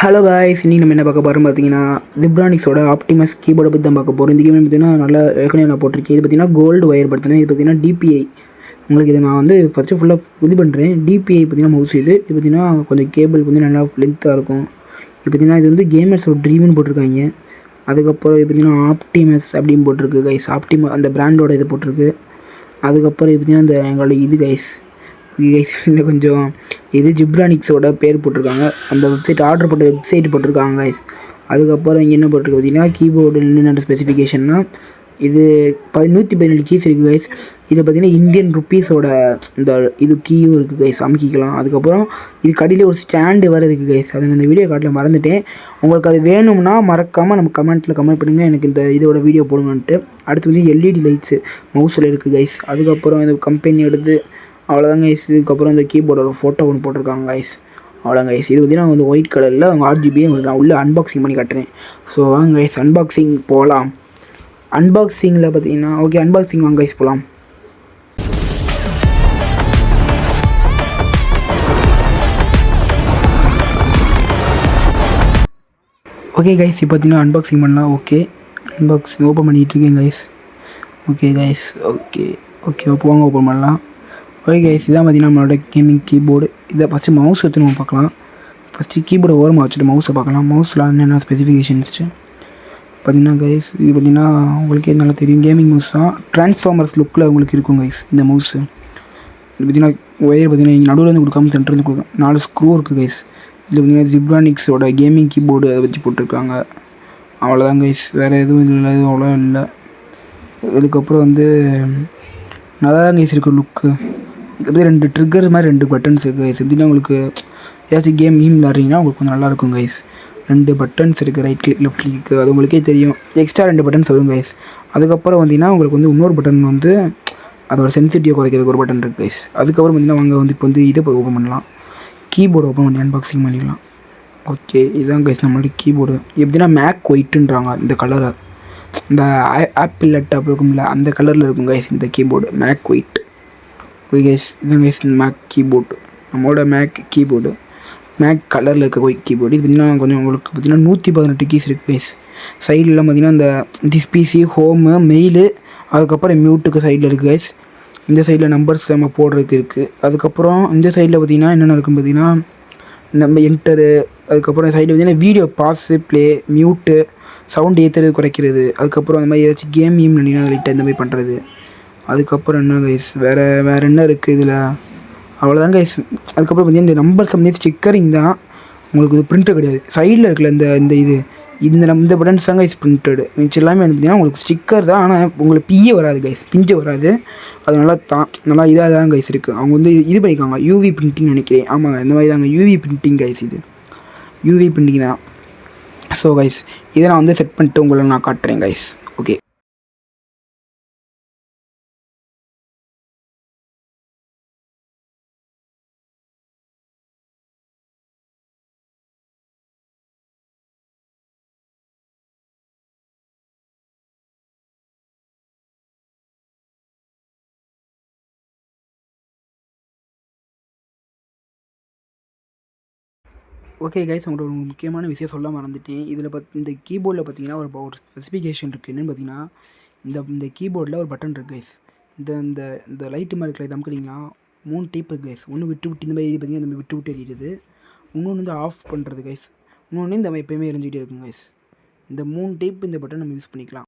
Hello guys, இன்னைக்கு நம்ம என்ன பார்க்க போகிறோம் பார்த்தீங்கன்னா, ஜிப்ரானிக்ஸோட ஆப்டிமஸ் கீபோர்டை பற்றி தான் பார்க்க போகிறோம். இந்த கேம் பார்த்தீங்கன்னா நல்லா ஏற்கனவே நான் போட்டிருக்கேன். இது பார்த்தீங்கன்னா கோல்டு ஒயர் பார்த்தீங்கன்னா இது பார்த்தீங்கன்னா டிபிஐ. உங்களுக்கு இதை நான் வந்து ஃபஸ்ட்டு ஃபுல்லாக இது பண்ணுறேன். டிபிஐ பார்த்தீங்கன்னா மவுஸ் இது பார்த்தீங்கன்னா கொஞ்சம் கேபிள் வந்து நல்லா லென்த்தாக இருக்கும். இது பார்த்தீங்கன்னா இது வந்து கேமர்ஸோட ட்ரீம்னு போட்டிருக்காங்க. அதுக்கப்புறம் இது பார்த்தீங்கன்னா ஆப்டிமஸ் அப்படின்னு போட்டிருக்கு கைஸ். அந்த பிராண்டோட இது போட்டிருக்கு. அதுக்கப்புறம் இது பார்த்தீங்கன்னா இந்த எங்களோட இது கைஸ் இதில் கொஞ்சம் இது ஜிப்ரானிக்ஸோட பேர் போட்டிருக்காங்க. அந்த வெப்சைட் ஆர்டர் போட்ட வெப்சைட் போட்டிருக்காங்க கைஸ். அதுக்கப்புறம் இங்கே என்ன போட்டிருக்கு பார்த்தீங்கன்னா கீபோர்டு என்னென்ன ஸ்பெசிஃபிகேஷன்னா இது 117 கீஸ் இருக்குது கைஸ். இதை பார்த்தீங்கன்னா இந்தியன் ருப்பீஸோட இந்த இது கீயும் இருக்குது கைஸ், அமுக்கிக்கலாம். அதுக்கப்புறம் இது கடையில் ஒரு ஸ்டாண்டு வேறு இருக்குது கைஸ். அதை நான் இந்த வீடியோ காட்டில் மறந்துட்டேன். உங்களுக்கு அது வேணும்னா மறக்காமல் நம்ம கமெண்ட் பண்ணுங்கள், எனக்கு இந்த இதோட வீடியோ போடுங்கன்ட்டு. அடுத்து வந்து எல்இடி லைட்ஸு மவுஸில் இருக்குது கைஸ். அதுக்கப்புறம் இந்த கம்பெனி எடுத்து அவ்வளோதாங்க கைஸ். இதுக்கப்புறம் இந்த கீபோர்டோட ஃபோட்டோ ஒன்று போட்டிருக்காங்க கைஸ். அவ்வளோங்க கைஸ். இது பார்த்தீங்கன்னா வந்து ஒயிட் கலரில் அவங்க RGB உங்களுக்கு நான் உள்ளே அன்பாக்சிங் பண்ணி காட்டுறேன். ஸோ வாங்க கைஸ் அன்பாக்சிங் போகலாம். அன்பாக்சிங்கில் பார்த்தீங்கன்னா ஓகே அன்பாக்சிங் வாங்க கைஸ் போகலாம். ஓகே கைஸ் இப்போ பார்த்தீங்கன்னா அன்பாக்சிங் பண்ணலாம். ஓகே அன்பாக்சிங் ஓப்பன் பண்ணிகிட்ருக்கேன் கைஸ். ஓகே கைஸ் ஓகே வாங்க ஓப்பன் பண்ணலாம். ஓகே கைஸ் இதான் பார்த்தீங்கன்னா நம்மளோட கேமிங் கீபோர்டு. இதை ஃபஸ்ட்டு மவுஸ் எடுத்து நம்ம பார்க்கலாம். ஃபஸ்ட்டு கீபோர்டை ஓரமாக வச்சுட்டு மவுஸை பார்க்கலாம். மவுஸில் என்னென்ன ஸ்பெசிஃபிகேஷன்ஸ்ட்டு பார்த்தீங்கன்னா கைஸ் இது பார்த்தீங்கன்னா உங்களுக்கே நல்லா தெரியும், கேமிங் மவுஸ் தான். ட்ரான்ஸ்ஃபார்மர்ஸ் லுக்கில் உங்களுக்கு இருக்கும் கைஸ் இந்த மவுஸு. இது பார்த்தீங்கன்னா ஒயர் பார்த்தீங்கன்னா இங்கே நடுவில் வந்து கொடுக்காம சென்டர்ந்து கொடுக்கும். 4 ஸ்க்ரூ இருக்குது கைஸ். இது பார்த்தீங்கன்னா ஜிப்ரானிக்ஸோட கேமிங் கீபோர்டு அதை வச்சு போட்டிருக்காங்க. அவ்வளோதான் கைஸ், வேறு எதுவும் இல்லை, எதுவும் அவ்வளோ இல்லை. இதுக்கப்புறம் வந்து நல்லா தான் கைஸ் இருக்குது லுக்கு. அப்படியே 2 ட்ரிக்கர் மாதிரி 2 பட்டன்ஸ் இருக்குது கைஸ். எப்படின்னா உங்களுக்கு ஏதாச்சும் கேம் விளாட்றீங்கன்னா உங்களுக்கு கொஞ்சம் நல்லாயிருக்கும் கைஸ். 2 பட்டன்ஸ் இருக்குது, ரைட் கிளிக் லெஃப்ட் கிளிக்கு, அது உங்களுக்கே தெரியும். எக்ஸ்ட்ரா 2 பட்டன்ஸ் வரும் கைஸ். அதுக்கப்புறம் வந்தீங்கன்னா உங்களுக்கு வந்து இன்னொரு பட்டன் வந்து அதோட சென்சிட்டிவ் குறைக்கிறதுக்கு ஒரு பட்டன் இருக்குது கைஸ். அதுக்கப்புறம் பார்த்தீங்கன்னா வாங்க வந்து இப்போ வந்து இதை ஓப்பன் பண்ணலாம். கீபோர்டு ஓப்பன் பண்ணி அன்பாக்சிங் பண்ணிடலாம். ஓகே இதுதான் கைஸ் நம்மளோட கீபோர்டு. எப்படின்னா மேக் ஒயிட்டுன்றாங்க இந்த கலரை. இந்த ஆப்பிள் லேப்டாப் இருக்கும்ல அந்த கலரில் இருக்கும் கைஸ் இந்த keyboard, Mac white. Okay guys இதுதான் கைஸ் மேக் கீபோர்டு, நம்மளோட மேக் கீபோர்டு, மேக் கலரில் இருக்க ஒயிட் கீபோர்டு. இது பார்த்திங்கன்னா கொஞ்சம் உங்களுக்கு பார்த்திங்கன்னா 118 கீஸ் இருக்குது கைஸ். சைட்லலாம் பார்த்திங்கன்னா இந்த டிஸ்பிசி, ஹோமு, மெயிலு, அதுக்கப்புறம் மியூட்டுக்கு சைடில் இருக்குது கைஸ். இந்த சைடில் நம்பர்ஸ் நம்ம போடுறதுக்கு இருக்குது. அதுக்கப்புறம் இந்த சைடில் பார்த்திங்கன்னா என்னென்ன இருக்குன்னு பார்த்திங்கன்னா நம்ம என்டரு, அதுக்கப்புறம் சைடில் பார்த்திங்கன்னா video pause, play, mute, sound ஏற்றுறது குறைக்கிறது, அதுக்கப்புறம் அந்த மாதிரி ஏதாச்சும் கேம் பண்ணிங்கன்னா லைட்டாக இந்த மாதிரி பண்ணுறது. அதுக்கப்புறம் என்ன கைஸ் வேறு என்ன இருக்குது இதில், அவ்வளோதான் கைஸ். அதுக்கப்புறம் பார்த்தீங்கன்னா இந்த நம்பர்ஸ் வந்து ஸ்டிக்கரிங் தான், உங்களுக்கு இது பிரிண்ட்டு கிடையாது. சைடில் இருக்குல்ல இந்த இது இந்த பட்டன்ஸ் தான் கைஸ் பிரிண்டடு. மிச்சம் எல்லாமே வந்து பார்த்திங்கன்னா உங்களுக்கு ஸ்டிக்கர் தான். ஆனால் உங்களுக்கு வராது கைஸ், பிஞ்சு வராது. அது நல்லா இதாக தான் கைஸ் இருக்குது. அவங்க வந்து இது பண்ணியிருக்காங்க UV பிரிண்டிங் நினைக்கிறேன். ஆமாங்க இந்த மாதிரி தாங்க UV பிரிண்டிங் கைஸ், இது UV பிரிண்டிங் தான். ஸோ கைஸ் இதை நான் வந்து செட் பண்ணிட்டு உங்களை நான் காட்டுறேன் கைஸ். ஓகே ஓகே கைஸ் உங்களோட ஒரு முக்கியமான விஷயம் சொல்ல மறந்துட்டேன். இதில் இந்த கீபோர்டில் பார்த்தீங்கன்னா ஒரு ஸ்பெசிஃபிகேஷன் இருக்குது. என்னென்னு பார்த்தீங்கன்னா இந்த கீபோர்டில் ஒரு பட்டன் இருக்குது கைஸ். இந்த லைட்டு மாதிரி இருக்கிற இது அமுக்குறீங்களா 3 டைப் இருக்குது கைஸ். ஒன்று விட்டு இந்த மாதிரி பார்த்தீங்கன்னா இந்த விட்டு எரியுது. இன்னொன்று வந்து ஆஃப் பண்ணுறது கைஸ். இன்னொன்று இந்த மாதிரி எப்போயுமே எரிஞ்சிக்கிட்டே இருக்கும் கைஸ். இந்த 3 டைப் இந்த பட்டன் நம்ம யூஸ் பண்ணிக்கலாம்.